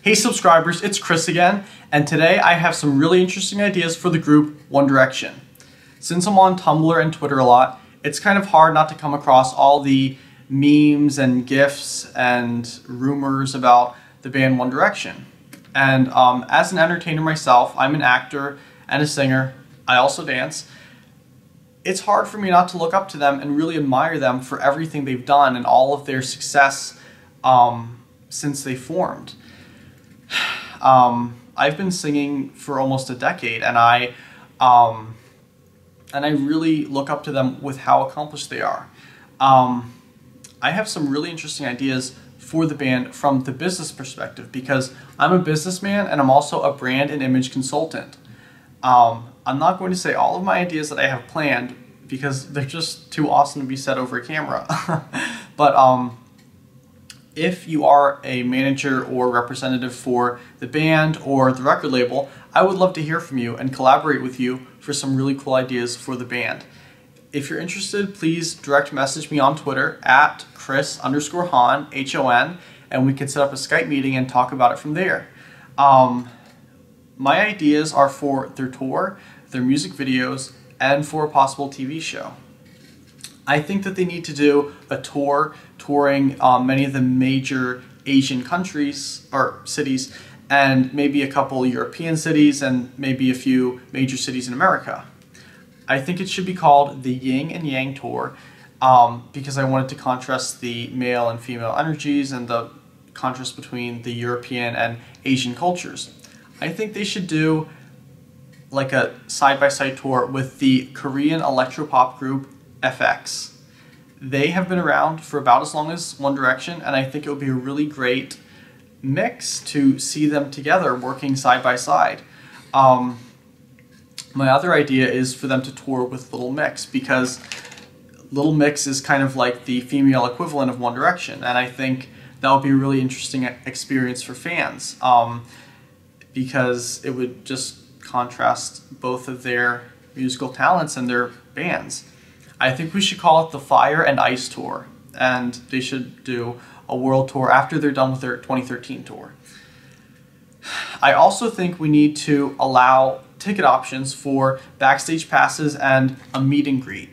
Hey subscribers, it's Chris again, and today I have some really interesting ideas for the group One Direction. Since I'm on Tumblr and Twitter a lot, it's kind of hard not to come across all the memes and GIFs and rumors about the band One Direction. And as an entertainer myself, I'm an actor and a singer. I also dance. It's hard for me not to look up to them and really admire them for everything they've done and all of their success since they formed. I've been singing for almost a decade, and I really look up to them with how accomplished they are. I have some really interesting ideas for the band from the business perspective because I'm a businessman and I'm also a brand and image consultant. I'm not going to say all of my ideas that I have planned because they're just too awesome to be said over a camera. But if you are a manager or representative for the band or the record label, I would love to hear from you and collaborate with you for some really cool ideas for the band. If you're interested, please direct message me on Twitter at Chris_Hahn, H-O-N, and we can set up a Skype meeting and talk about it from there. My ideas are for their tour, their music videos, and for a possible TV show. I think that they need to do a tour touring many of the major Asian countries or cities, and maybe a couple European cities, and maybe a few major cities in America. I think it should be called the Yin and Yang Tour because I wanted to contrast the male and female energies and the contrast between the European and Asian cultures. I think they should do like a side-by-side tour with the Korean electropop group FX. They have been around for about as long as One Direction, and I think it would be a really great mix to see them together working side by side. My other idea is for them to tour with Little Mix because Little Mix is kind of like the female equivalent of One Direction, and I think that would be a really interesting experience for fans because it would just contrast both of their musical talents and their bands. I think we should call it the Fire and Ice Tour, and they should do a world tour after they're done with their 2013 tour. I also think we need to allow ticket options for backstage passes and a meet and greet.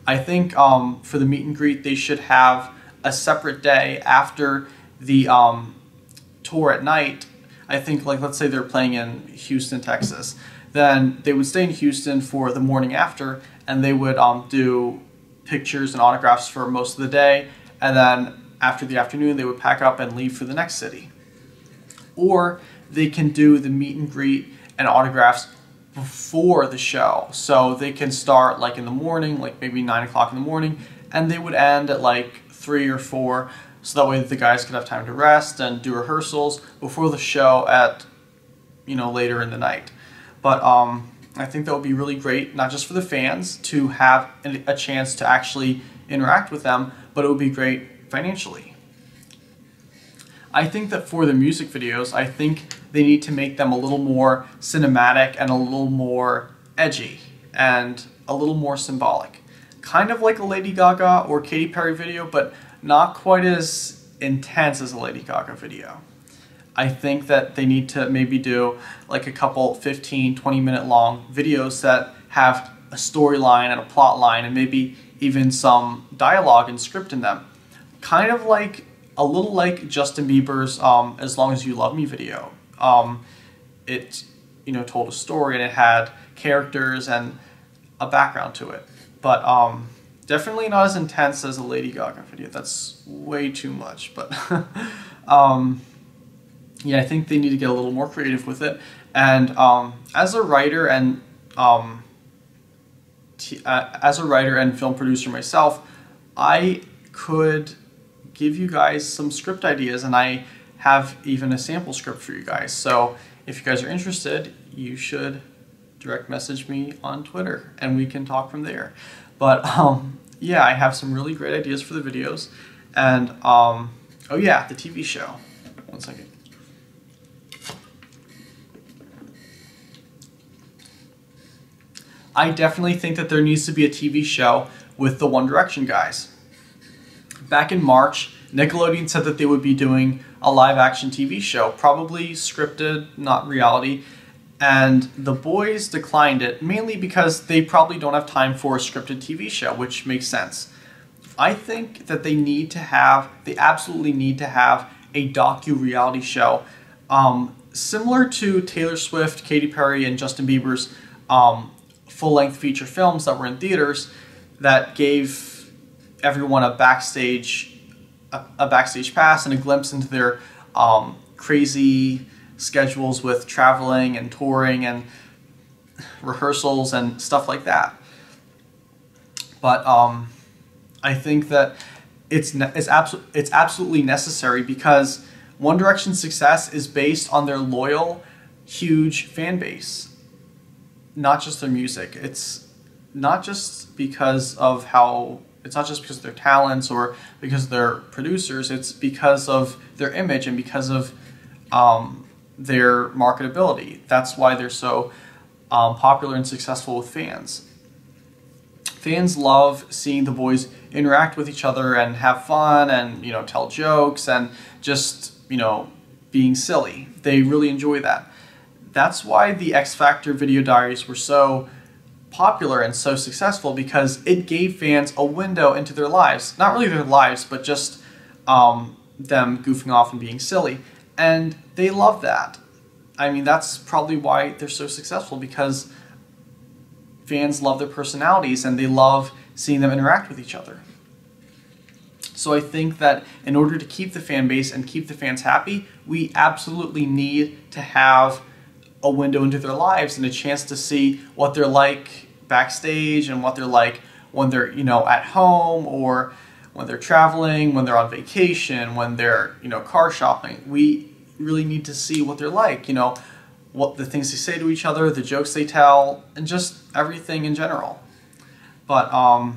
I think for the meet and greet they should have a separate day after the tour at night. I think, like, let's say they're playing in Houston, Texas, then they would stay in Houston for the morning after, and they would do pictures and autographs for most of the day, and then after the afternoon they would pack up and leave for the next city. Or they can do the meet and greet and autographs before the show, so they can start like in the morning, like maybe 9 o'clock in the morning, and they would end at like 3 or 4, so that way the guys could have time to rest and do rehearsals before the show at, later in the night. But I think that would be really great, not just for the fans to have a chance to actually interact with them, but it would be great financially. I think that for the music videos, I think they need to make them a little more cinematic and a little more edgy and a little more symbolic. Kind of like a Lady Gaga or Katy Perry video, but not quite as intense as a Lady Gaga video. I think that they need to maybe do like a couple 15, 20-minute long videos that have a storyline and a plot line and maybe even some dialogue and script in them. Kind of like, a little like Justin Bieber's As Long As You Love Me video. It told a story and it had characters and a background to it. But definitely not as intense as a Lady Gaga video. That's way too much. But yeah, I think they need to get a little more creative with it. And as a writer and film producer myself, I could give you guys some script ideas, and I have even a sample script for you guys. So if you guys are interested, you should direct message me on Twitter and we can talk from there. But yeah, I have some really great ideas for the videos. And oh yeah, the TV show. One second. I definitely think that there needs to be a TV show with the One Direction guys. Back in March, Nickelodeon said that they would be doing a live-action TV show, probably scripted, not reality, and the boys declined it, mainly because they probably don't have time for a scripted TV show, which makes sense. I think that they absolutely need to have a docu-reality show, similar to Taylor Swift, Katy Perry, and Justin Bieber's full-length feature films that were in theaters that gave everyone a backstage pass and a glimpse into their crazy schedules with traveling and touring and rehearsals and stuff like that. But I think that it's absolutely necessary, because One Direction's success is based on their loyal, huge fan base, not just their music. It's not just because of their talents or because they're producers. It's because of their image and because of their marketability. That's why they're so popular and successful with fans. Fans love seeing the boys interact with each other and have fun and, tell jokes and just, being silly. They really enjoy that. That's why the X Factor video diaries were so popular and so successful, because it gave fans a window into their lives. Not really their lives, but just them goofing off and being silly. And they love that. I mean, that's probably why they're so successful, because fans love their personalities and they love seeing them interact with each other. So I think that in order to keep the fan base and keep the fans happy, we absolutely need to have a window into their lives and a chance to see what they're like backstage and what they're like when they're, at home, or when they're traveling, when they're on vacation, when they're, car shopping. We really need to see what they're like, what the things they say to each other, the jokes they tell, and just everything in general. But, oh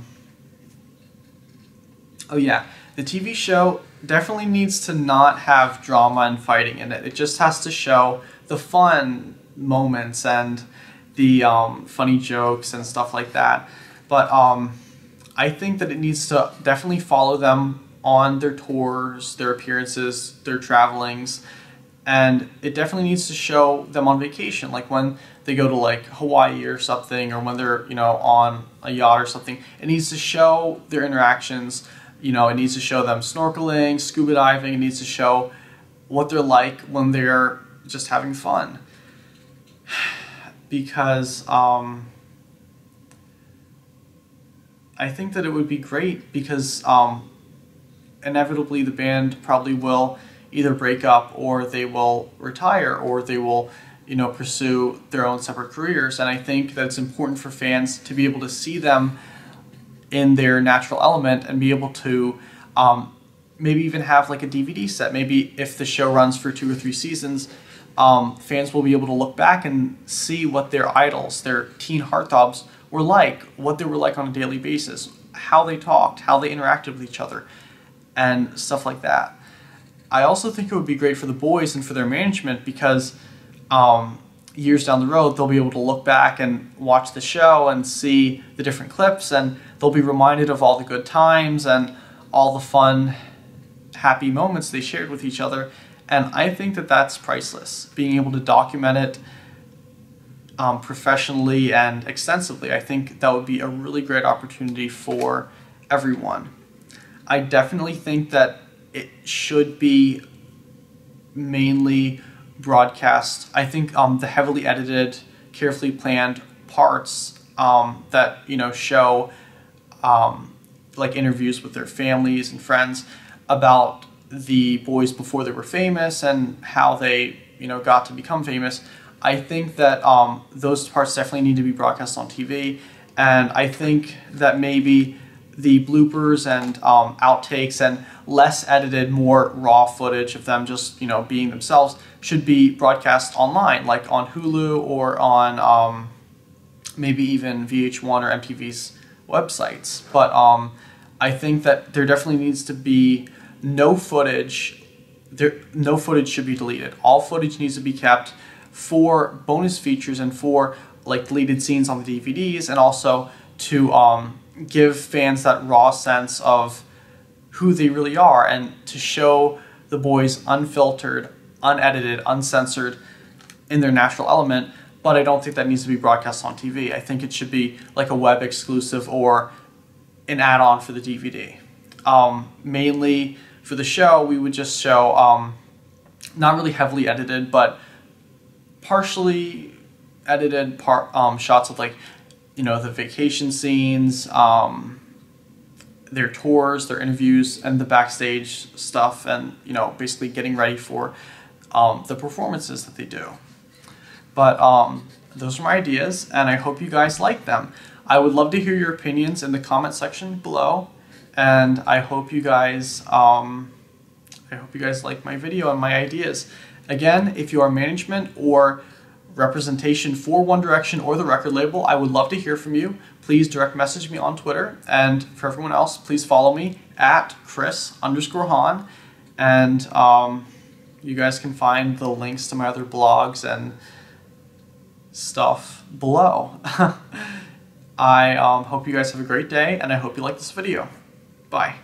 yeah, the TV show definitely needs to not have drama and fighting in it. It just has to show the fun moments and the funny jokes and stuff like that. But I think that it needs to definitely follow them on their tours, their appearances, their travelings, and it definitely needs to show them on vacation, like when they go to like Hawaii or something, or when they're on a yacht or something. It needs to show their interactions. It needs to show them snorkeling, scuba diving. It needs to show what they're like when they're just having fun. Because I think that it would be great, because inevitably the band probably will either break up, or they will retire, or they will pursue their own separate careers. And I think that it's important for fans to be able to see them in their natural element and be able to maybe even have like a DVD set. Maybe if the show runs for 2 or 3 seasons, fans will be able to look back and see what their idols, their teen heartthrobs were like, what they were like on a daily basis, how they talked, how they interacted with each other, and stuff like that. I also think it would be great for the boys and for their management, because years down the road, they'll be able to look back and watch the show and see the different clips, and they'll be reminded of all the good times and all the fun, happy moments they shared with each other. And I think that that's priceless, being able to document it professionally and extensively. I think that would be a really great opportunity for everyone. I definitely think that it should be mainly broadcast. I think the heavily edited, carefully planned parts that show like interviews with their families and friends about the boys before they were famous and how they got to become famous. I think that those parts definitely need to be broadcast on TV, and I think that maybe the bloopers and outtakes and less edited, more raw footage of them just being themselves should be broadcast online, like on Hulu or on maybe even VH1 or MTV's websites. But I think that there definitely needs to be no footage. No footage should be deleted. All footage needs to be kept for bonus features and for like deleted scenes on the DVDs, and also to give fans that raw sense of who they really are and to show the boys unfiltered, unedited, uncensored in their natural element. But I don't think that needs to be broadcast on TV. I think it should be like a web exclusive or an add-on for the DVD. Mainly for the show, we would just show not really heavily edited, but partially edited shots of, like, you know, the vacation scenes, their tours, their interviews, and the backstage stuff, and, you know, basically getting ready for the performances that they do. But those are my ideas, and I hope you guys like them. I would love to hear your opinions in the comment section below, and I hope you guys like my video and my ideas. Again, if you are management or representation for One Direction or the record label, I would love to hear from you. Please direct message me on Twitter, and for everyone else, please follow me at Chris_Han, and you guys can find the links to my other blogs and stuff below. I hope you guys have a great day, and I hope you like this video. Bye.